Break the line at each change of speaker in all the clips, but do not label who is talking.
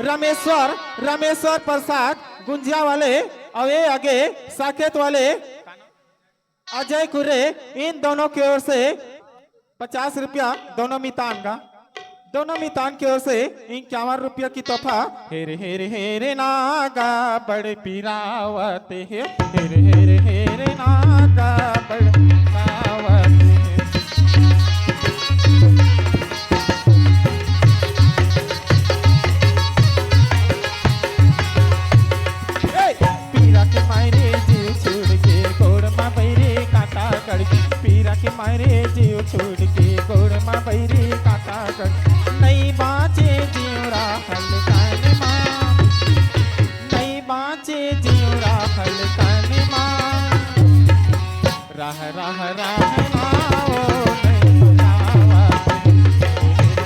रामेश्वर रामेश्वर प्रसाद गुंजिया वाले और ये आगे साकेत वाले अजय कुरे, इन दोनों की ओर से 50 रुपया दोनों मितान की ओर से 51 रुपया की तोहफा। हेरे हेरे हेरे नागा बड़ पीरावत है, हेरे हेरे हेरे नागा बड़ पीरावत है। पीरा के मायरे जीव छोड़ के गोड़ माँ बैरे काटा कड़की, पीरा के मायरे जीव छोड़ के गोड़ माँ बैरे काटा कड़की। नहीं बाँचे जीव राखल कान माँ, नहीं बाँचे जीव राखल कान माँ, राह राह राह नाओ नहीं रावत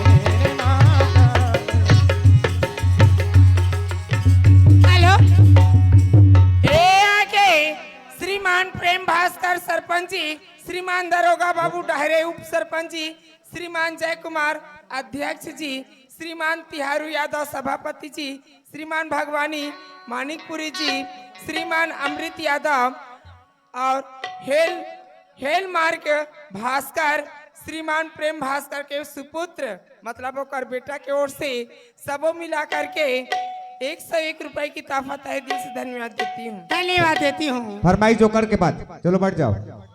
हेरे नागा।
हेलो, श्रीमान प्रेम भास्कर सरपंच जी, श्रीमान दरोगा बाबू डहरे उप सरपंच जी, श्रीमान जय कुमार अध्यक्ष जी, श्रीमान तिहारू यादव सभापति जी, श्रीमान भगवानी मानिकपुरी जी, श्रीमान अमृत यादव और हेल मार्ग भास्कर, श्रीमान प्रेम भास्कर के सुपुत्र मतलब ओकर बेटा के ओर से सबो मिला करके 101 रुपए की तोहफा तहे दिल से धन्यवाद देती हूँ।
फरमाइश जोकर के बाद चलो बैठ जाओ।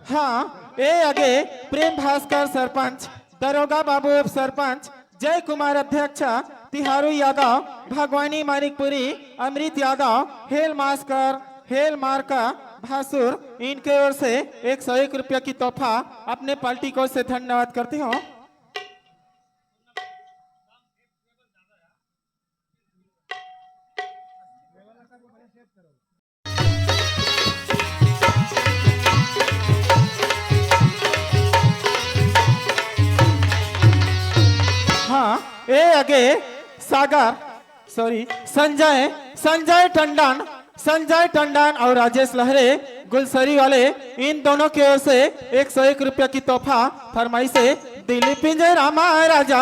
हाँ, ये आगे प्रेम भास्कर सरपंच, दरोगा बाबू उप सरपंच, जय कुमार अध्यक्ष, तिहारू यादव, भगवानी मानिकपुरी, अमृत यादव, हेल मार्का भासुर, इनके ओर से 101 रुपया की तोहफा अपने पार्टी को से धन्यवाद करती हूँ। हाँ, ये आगे संजय टंडन और राजेश लहरे गुलसरी वाले, इन दोनों की ओर से 101 रुपया की तोहफा। फरमाइश से दिल पिंजर रामा राजा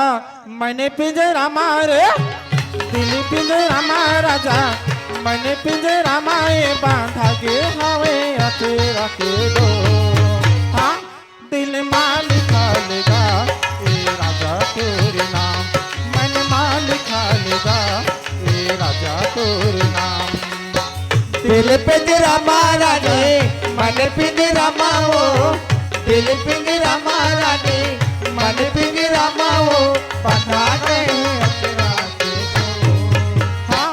मैंने पिंजर रामा रे, दिल पिंजर रामा राजा मैंने पिंजर रामा बांधा के हवे अकेरा के दो। हाँ, दिल माल खालेगा राजा तेरे नाम, मन माल खालेगा राजा तेरे नाम।
दिल पिंजरा मारा ने मन पिंजरा माओ, दिल पिंजरा मारा ने मन पिंजरा माओ, बंधा गए अकेरा के दो। हाँ,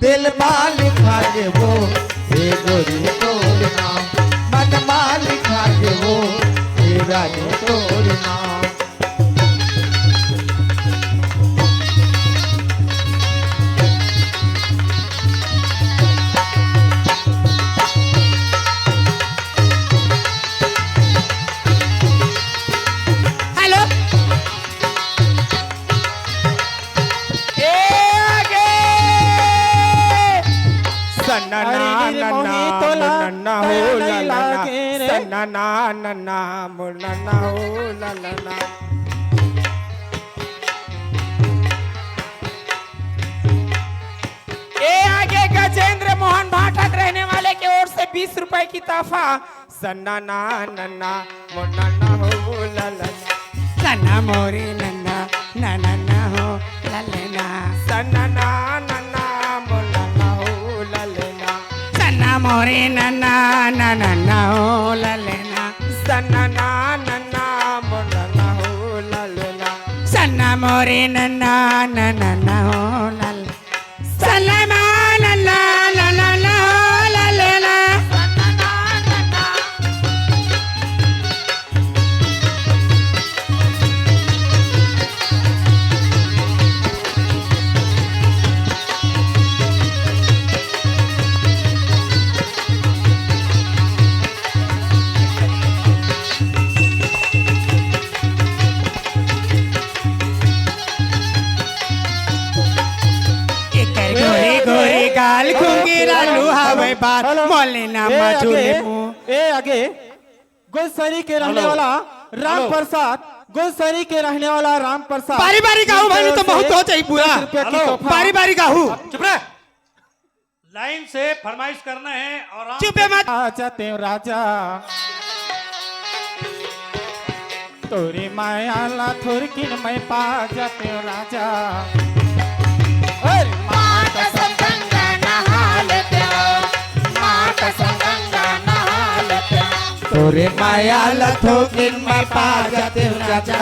दिल माल खाए वो हे गोरी तोर नाम, मन माल खाए वो हे रानी तोर नाम।
आगे गजेंद्र मोहन भाटक रहने वाले की ओर से 20 रुपए की तोहफा।
सन्ना ना नन्ना मोना ना हो ललना,
सन्ना मोरी नन्ना ना नन्ना हो ललना,
सन्ना ना नन्ना मोना ना हो ललना,
सन्ना मोरी नन्ना ना नन्ना हो ललना,
सन्ना ना नन्ना मोना ना हो ललना,
सन्ना मोरी नन्ना ना नन्ना हो लल, सन्ना नन्ना ला ला ला हो ललना, सन्ना नन्ना। गाल खुंगीरा लुहावे बात मोले ना मचुले मुंह।
ए आगे गुलसरी के रहने वाला राम प्रसाद गुलसरी के रहने वाला राम प्रसाद
बारी बारी गाओ भाई, नहीं तो बहुत हो जाए पूरा।
10 रुपया की
हेलो।
तोहफा
बारी बारी गाहू।
चुप रह। लाइन से फरमाइश करना है और आप
चुप है मत।
राजा तेव राजा तोरी मायाला थोरकिन मैं पा जाते राजा अरे माँ कसम गंगा नहा लेते माँ कसम गंगा नहा लेते
तोरे माया लथो किन मैं पा जाते राजा,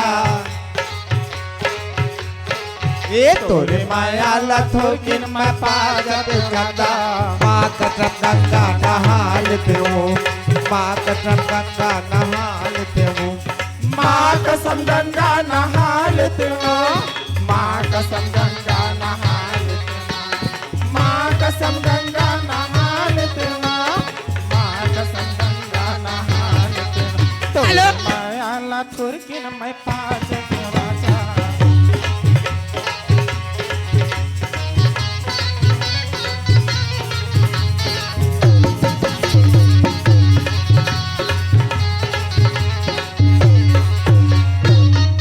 ये तोरे माया लथो किन मैं पा जाते राजा। माँ कसम गंगा नहा लेते हो, माँ कसम गंगा नहा लेते हो।
माँ कसम गंगा नहा लेते हो माँ कसम गंगा नहा लेते हो माँ कसम गंगा नहा लेते हो माँ कसम गंगा नहा लेते हो
हेलो।
मायाला थोरकिन मैं पा जाते राजा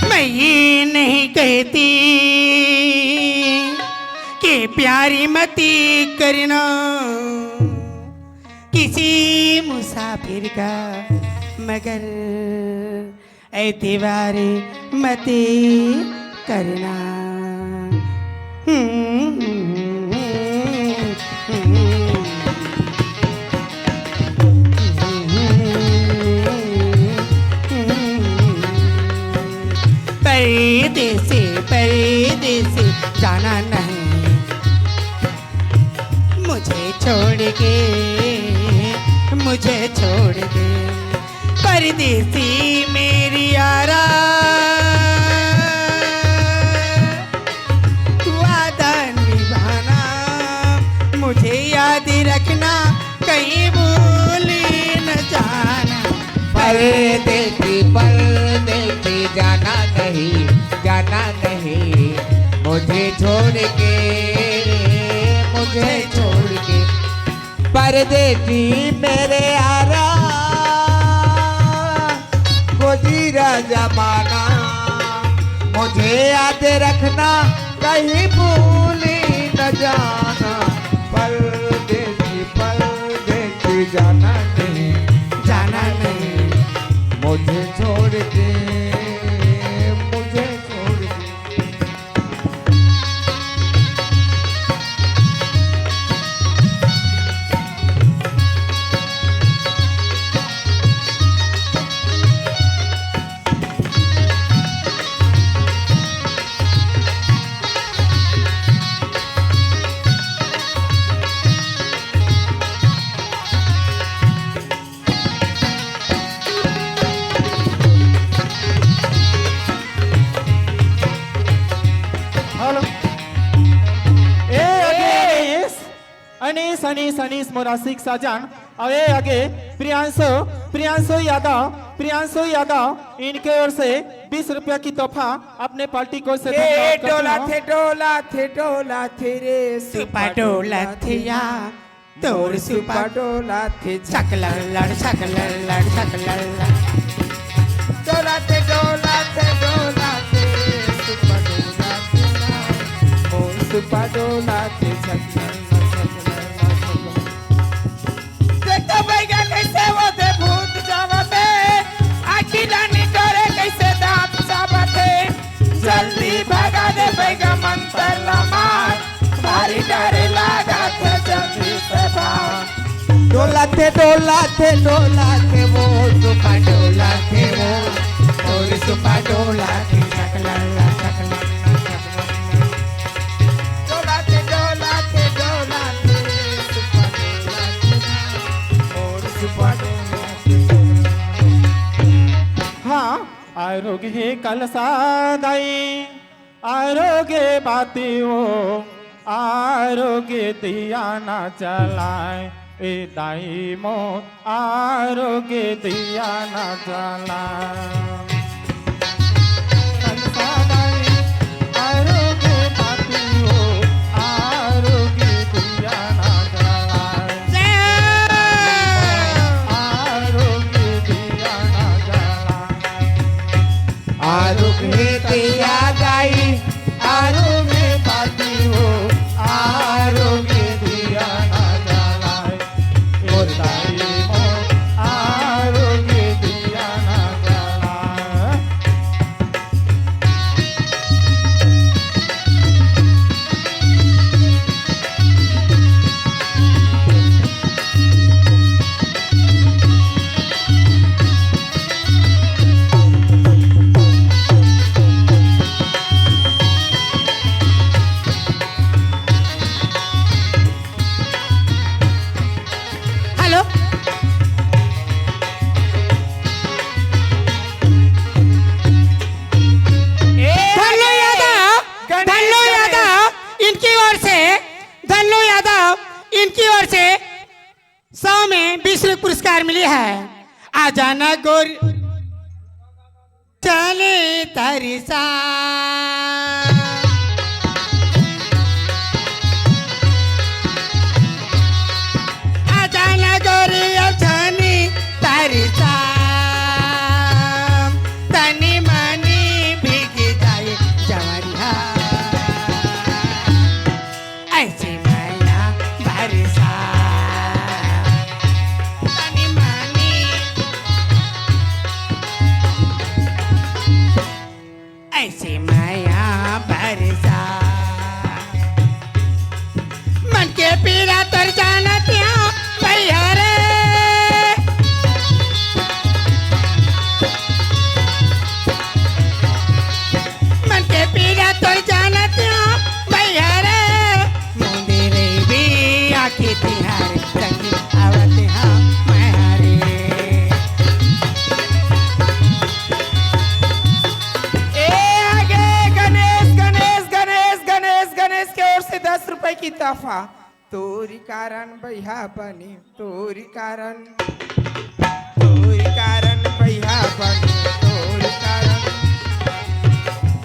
मैं ये नहीं कहती कि प्यारी मती करना किसी मुसाफिर का, मगर ऐतिबारी मती करना। परदेसी परदेसी जाना नहीं, मुझे छोड़ के मुझे छोड़ के। परदेसी मेरी यारा वादा निभाना, मुझे याद रखना कहीं भूल न जाना। परदेसी परदेसी जाना नहीं, जाना नहीं, मुझे छोड़ के मुझे छोड़ के। परदेसी मेरे यारा गुजरा जमाना, मुझे याद रखना कहीं भूल न जाना। परदेसी परदेसी जाना नहीं, जाना नहीं, मुझे छोड़ के मुझे छोड़ के।
हेलो ए अनीस अनीस अनीस मोरासिक साजन और ये आगे प्रियांशु यादव इनके ओर से 20 रुपया की तोहफा अपने पार्टी को से
ए
धन्यवाद करती हूं।
डोला थे रे
सुपा डोला थिया तोर सुपा
डोला थे
सकलर लड़ सकलर लड़ सकलर लड़।
डोला थे सुपा डोला थे देखो भैया कैसे वो दे भूत जावते अकेला निटोरे कैसे दांत चावते जल्दी भगा दे भैया मंत्र लमार भारी डरे लगा थे जल्दी से भाग
डोला थे वो सुपा डोला थे वो तोर सुपा डोला थे सकलर लड़ सकलर
डोला थे सुपा डोला थे
हाँ आरोग्य कलसादाई आरोग्य बातियों आरोग्य दिया ना चलाए ए दाई मो आरोग्य दिया ना चलाए कलसादाई आरोग्य बातियों आरोग्य दिया ना चलाए आरोग्य दिया ना चलाए
आरो कहते आ गई आरोगे बाती हो आरोगे दिया ना जलाए
मोर दाई मोर आरोगे दिया ना जलाए।
हेलो धन्नो यादव, धन्नो यादव इनकी ओर से, धन्नो यादव इनकी ओर से 100 में 20 रुपये पुरस्कार मिली है। आ जाना गोर चले तरिसा आ जाना गोरी अवछानी तरिसा तनी मनी भीग जाए जवरिया ऐसे माया भरसा तनी मनी ऐसे माया भरसा मन के पीरा तर जाना त्या भैया रे मन के पीरा तर जाना त्या भैया रे मुंदे रे भी आखी तिहार संगी आवते हाँ मारे
आगे गणेश गणेश गणेश गणेश गणेश की ओर से 10 रुपए की तोहफा। तोरी कारण भैया बनी तोरी कारण भैया बनी तोरी कारण।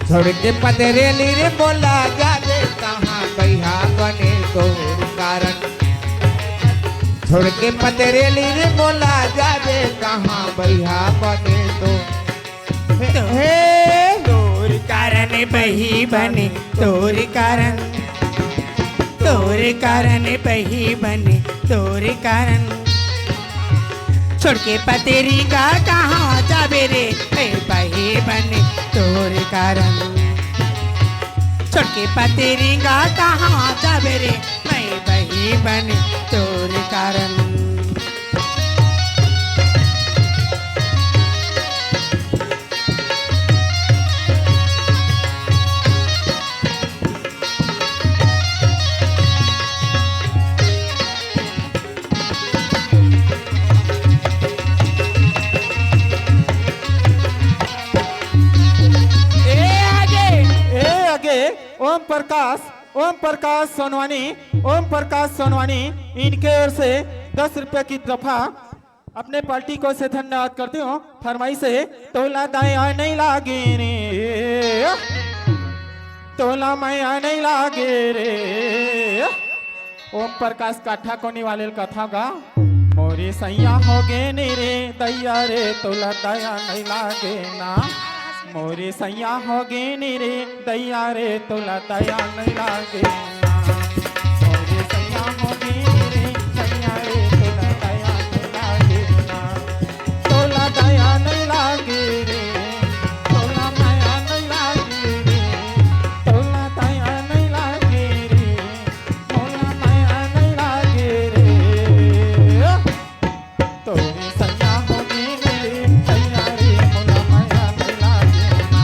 छोड़ के पतरेली रे बोला जाने कहाँ भैया बने तो कारण छोड़ के पतरेली रे बोला जाने कहाँ भैया बने तो
तोर कारण बही बने तोर कारण बही बने तोर कारण छोड़ के पतेरी का कहाँ जाबे रे ए बही बने तोर कारण छोड़ के पतेरी का कहाँ जाबे रे मैं बही बने तोर कारण।
ओम प्रकाश सोनवानी इनके ओर से 10 रुपए की तोहफा अपने पार्टी को से धन्यवाद करती हूँ। फरमाइश है तोला दाया नहीं लागे रे तोला माया नहीं लागे रे। ओम प्रकाश काठा कोनी वाले कथा गा मोरी सैया हो गे नी रे दैया रे तोला दया नहीं लागे ना मोरी सैया हो गे नी रे दैया रे तोला दया नहीं लागे ना मोरी सैया हो गे नी रे दैया रे तोला दया नहीं लागे ना तोला दया नहीं लागे रे तोला माया नहीं लागे रे तोला दया नहीं लागे रे तोला माया नहीं लागे रे तोरी सैया हो गे नी रे दैया रे तोला माया नहीं लागे ना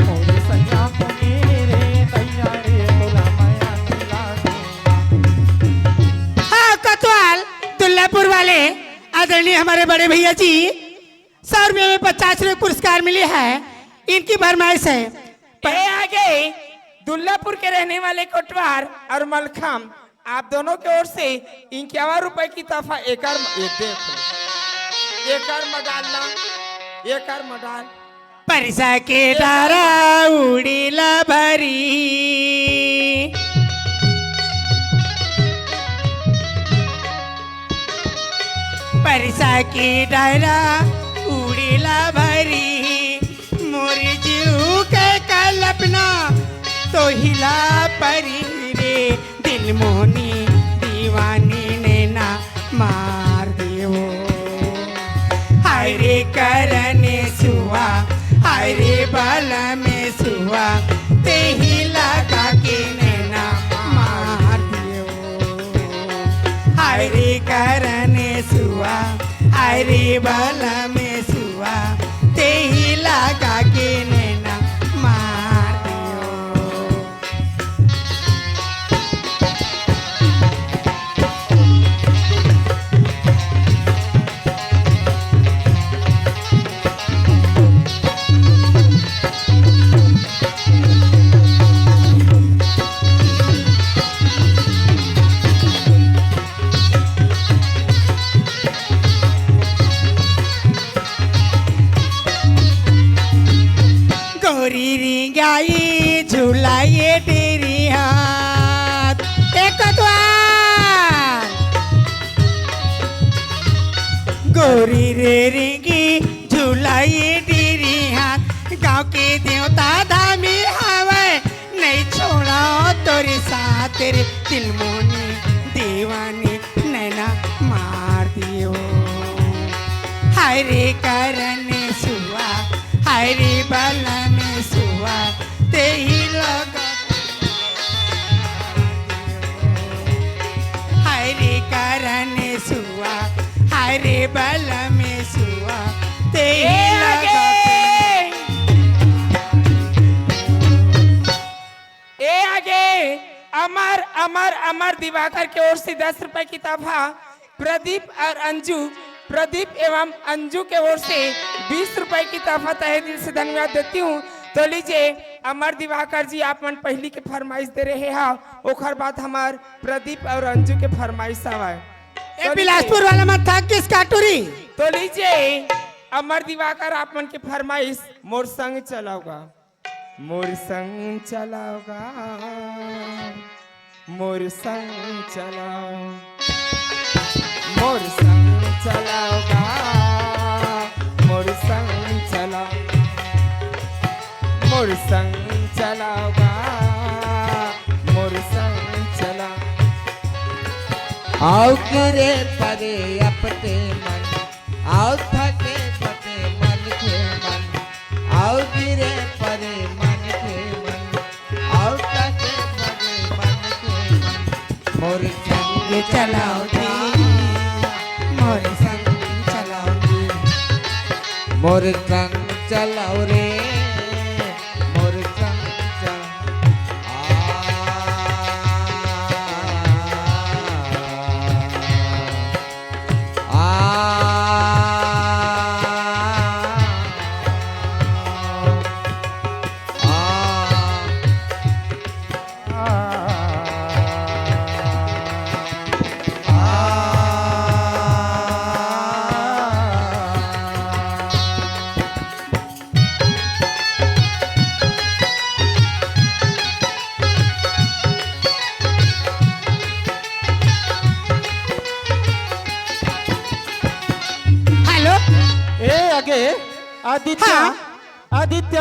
मोरी सैया हो गे नी रे दैया रे तोला माया नहीं लागे ना।
हाँ कोतवाल दुल्लापुर वाले आदरणीय हमारे बड़े भैया जी 100 रुपये में 50 रुपये पुरस्कार मिले हैं। इनकी फरमाइश है
आगे दुल्लापुर के रहने वाले कोटवार और मलखम आप दोनों की ओर से 51 रुपए की तोहफा एक मडाल
परसा के डारा उड़ीला भरी परसा की डारा उड़ीला भरी मोरी जीव तो हिला परी रे दिल मोहनी दीवानी नैना मार दियो हाय रे करने सुआ हाय रे बाल में सुआ ते हिला का के नैना मार दियो हाय रे करने सुआ हाय रे बाल में सुआ ते हिला का के नैना मार दियो गोरी रिंगाई झुलाइए तेरी हाथ एक द्वार गोरी रे रिंगी झुलाइए तेरी हाथ गाँव के देवता धामी हवे नहीं छोड़ा तोरे साथ तेरे दिल मोनी दीवानी नैना मार दियो हाय रे करने सुआ हाय रे बाल में सुआ ते ही लगा हाय रे करने सुआ हाय रे बाल में सुआ ते ही लगा
ए आगे अमर अमर अमर दिवाकर की ओर से 10 रुपए की तोहफा प्रदीप और अंजू प्रदीप एवं अंजू के ओर से 20 रुपए की तोहफा तहे दिल से धन्यवाद देती हूँ। तो लीजिए अमर दिवाकर जी आप मन पहली के फरमाइश दे रहे हैं ओखर बाद हमार प्रदीप और अंजू के फरमाइश आवा
ए बिलासपुर वाला मत था किस काटूरी
तो लीजिए अमर दिवाकर आप मन के फरमाइश मोर संग चलाओगा मोर संग चलाओगा मोर संग चलाओ मोर संग चलाओगा मोर संग चलाओ मोर संग चलाओगा मोर संग चलाओ
आओ करे परे अपने मन आओ थके पते मन के मन आओ गिरे परे मन के मन आओ थके परे मन के मन मोर संग
चलाओ दी मोर संग चलाओ दी
मोर संग चलाओ रे मोर संग
हेलो
ए आगे आदित्य
हाँ।
आदित्य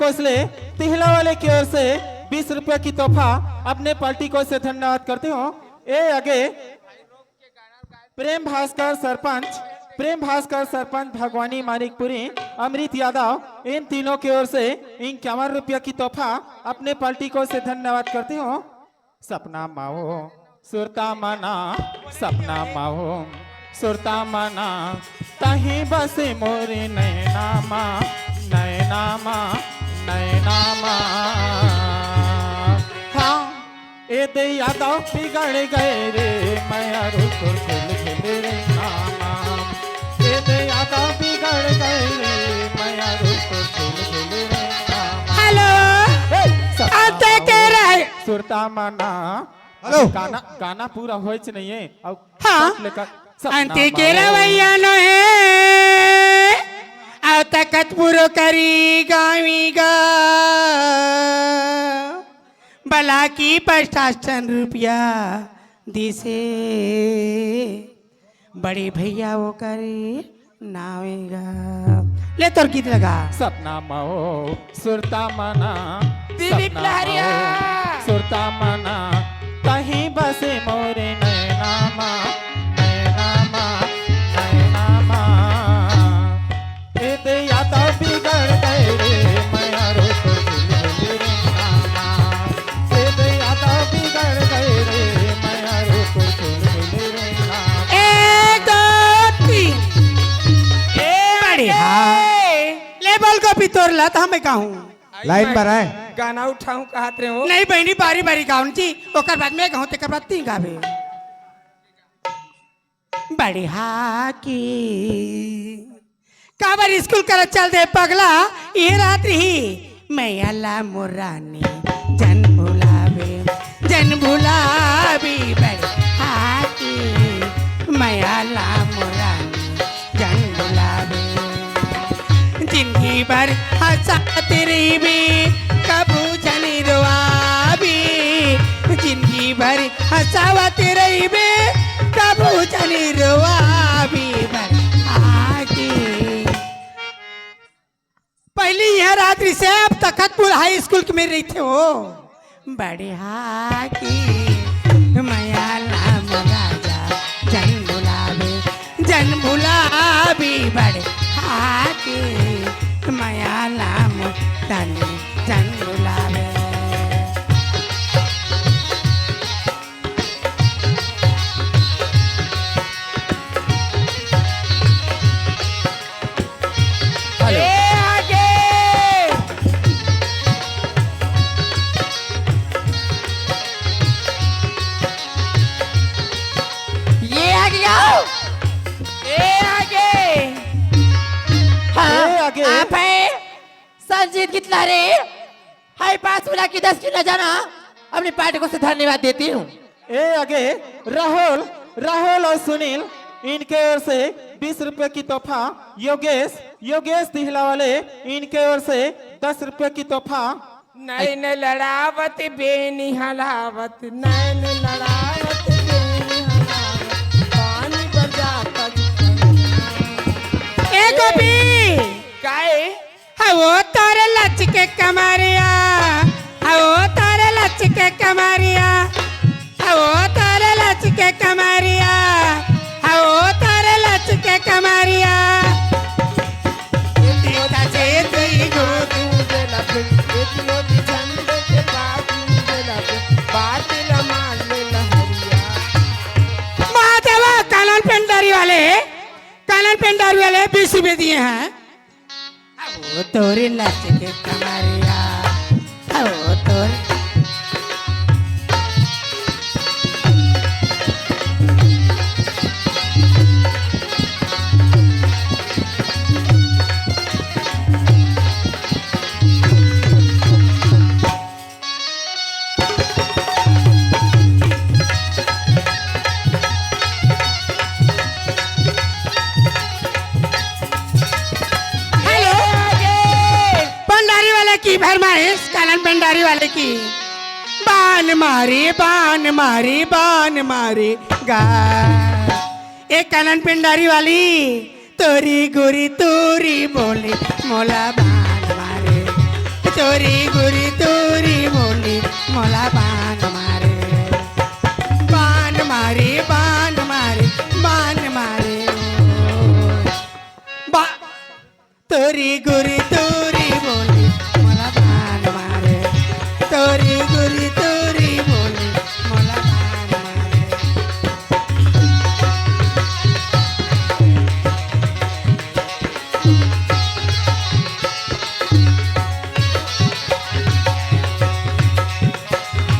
कोसले तिहला वाले की ओर से 20 रुपया की तोहफा अपने पार्टी को से धन्यवाद करते हो। ए आगे प्रेम भास्कर सरपंच भगवानी मानिकपुरी अमृत यादव इन तीनों की ओर से 51 रुपया की तोहफा अपने पार्टी को से धन्यवाद करते हो। सपना माओ सुरता मना सपना माओ सुरता मना तही बसे मोरे नैनामा नैनामा नैनामा हाँ ए दे यादव बिगड़ गए रे मैं रुकुर खेल खेल रे नामा ए दे यादव बिगड़ गए रे मैं रुकुर खेल खेल रे नामा
हेलो आते के रहे
सुरता मना
हेलो।
गाना पूरा होइच नहीं है अब
हाँ।
लेकर
अंते के रवैया नो है आव तकत पुरो करी गावी गा बला की 50 रुपया दिसे बड़े भैया वो करे नावेगा ले तोर गीत लगा
सपना माओ सुरता मना
दिलीप लहरिया
सुरता मना तही बसे मोरे नैनामा नैनामा नैनामा एते यादा बिगड़ गए रे मैं रो तो भूल रे नामा एते यादा बिगड़ गए रे मैं रो तो भूल रे नामा।
एक दो तीन बढ़िया ले बोल को पितोर ला तो हमें कहूँ
लाइन पर आए
गाना उठाऊं कहत रहे हो
नहीं बहनी बारी बारी गाउन जी ओकर बाद में कहूँ तेकर बाद तीन गावे बढ़िया की काबर स्कूल कर चल दे पगला ये रात्रि ही मैं अल्लाह मुरानी जन भुलावे बढ़िया की मैं अल्लाह मुरानी जन भुलावे जिंदगी भर हंसाते रही बे कबू जनी रोआबी जिंदगी भर हंसावते रही बे कबू जनी रोआबी आगे पहली यह रात्रि से अब तखतपुर हाई स्कूल में रही थे वो बढ़िया की माया नाम राजा जन भुलाबी बढ़िया की माया नाम तनी जन भुलावे
ए आगे
ये आ गया
ए आगे
हाँ
ए आगे।
आप है संजीत कितना रे हाई पास वाला की 10 की न जाना अपनी पार्टी को से धन्यवाद देती हूँ।
ए आगे राहुल राहुल और सुनील इनके ओर से 20 रुपए की तोहफा योगेश तिहला वाले इनके ओर से 10 रुपए की तोहफा
नैन लड़ावत बेनी हलावत नैन लड़ावत बेनी हलावत पानी बजाता
ए गोपी
काए
वो तारे लच के कमारिया वो तारे लच के कमारिया वो तारे लच के कमारिया वो तारे लच के कमारिया देखा जे तेरी गोद महादेवा कानन पेंडारी वाले 20 रुपए दिए हैं वो तोरे लच के कमारिया वो तोरे की फरमाइश कानन पेंडारी वाले की बान मारी गा एक कानन पेंडारी वाली तोरी गोरी तोरी बोली मोला बान मारे तोरी गोरी तोरी बोली मोला बान मारे तोरी गोरी तोरी बोली मोला बान मारे तोरी गोरी तोरी बोली मोला बान मारे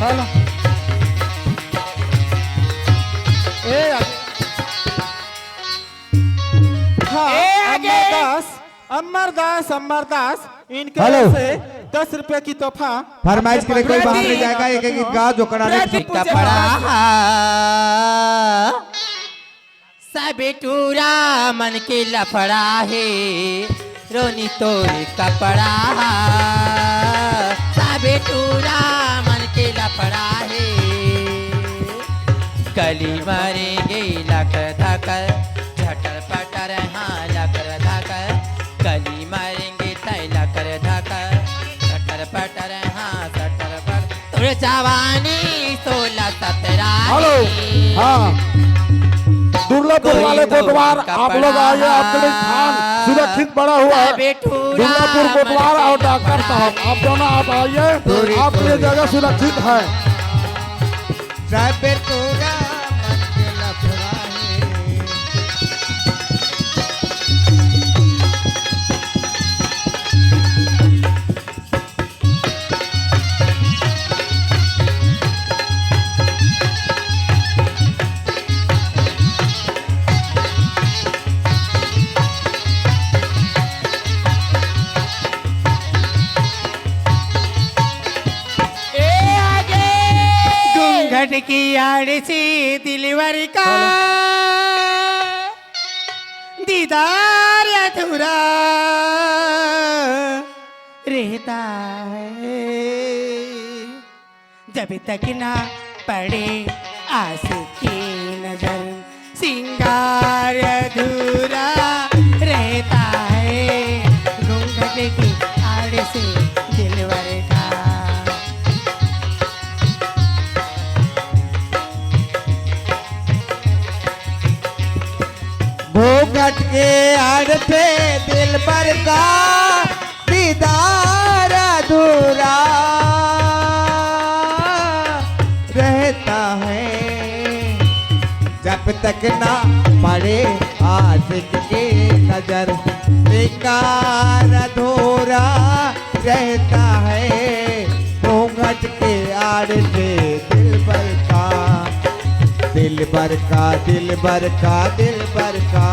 हेलो ए हाँ अमरदास इनके
हेलो।
ओर से 10 रुपए की तोहफा
फरमाइश के लिए कोई बाहर नहीं जाएगा एक एक गीत गा जो कराने
का पड़ा सबे टूरा मन के लफड़ा है रोनी तोरे कपड़ा सबे टूरा मन के लफड़ा है कली मरेंगे लकर धकर झटर पटर हाँ लकर धकर कली मरेंगे तय लकर धकर झटर पटर हाँ जवानी 16-17
हेलो हाँ दुर्गापुर वाले कोटवार आप लोग आइए आपके लिए स्थान सुरक्षित बड़ा हुआ है दुर्गापुर कोटवार और डॉक्टर साहब आप दोनों आप आइए आपके लिए जगह सुरक्षित है
सब पूरा मतलब है
घूंघट की आड़ से दिलवर का दीदार अधूरा रहता है जब तक ना पड़े आशिक की नजर सिंगार अधूरा रहता है घूंघट की आड़ से दिलवर का
घूंघट के आड़ पे दिल पर का दीदार अधूरा रहता है जब तक ना पड़े आशिक की नजर बेकार अधूरा रहता है घूंघट के आड़ पे दिल पर का दिल भर का दिल भर का दिल भर का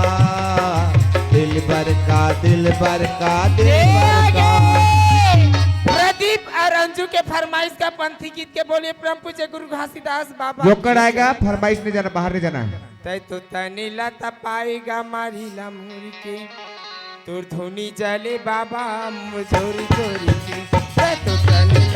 दिल भर का दिल भर का दिल भर का
प्रदीप और अंजू के फरमाइश का पंथी गीत के बोले परम पूज्य गुरु घासीदास बाबा
जोकर आएगा फरमाइश नहीं जाना बाहर नहीं जाना है
तै तो तनीला तपाएगा मारिला मुरी के तोर धोनी जले बाबा मुझोरी चोरी के तै तो तनीला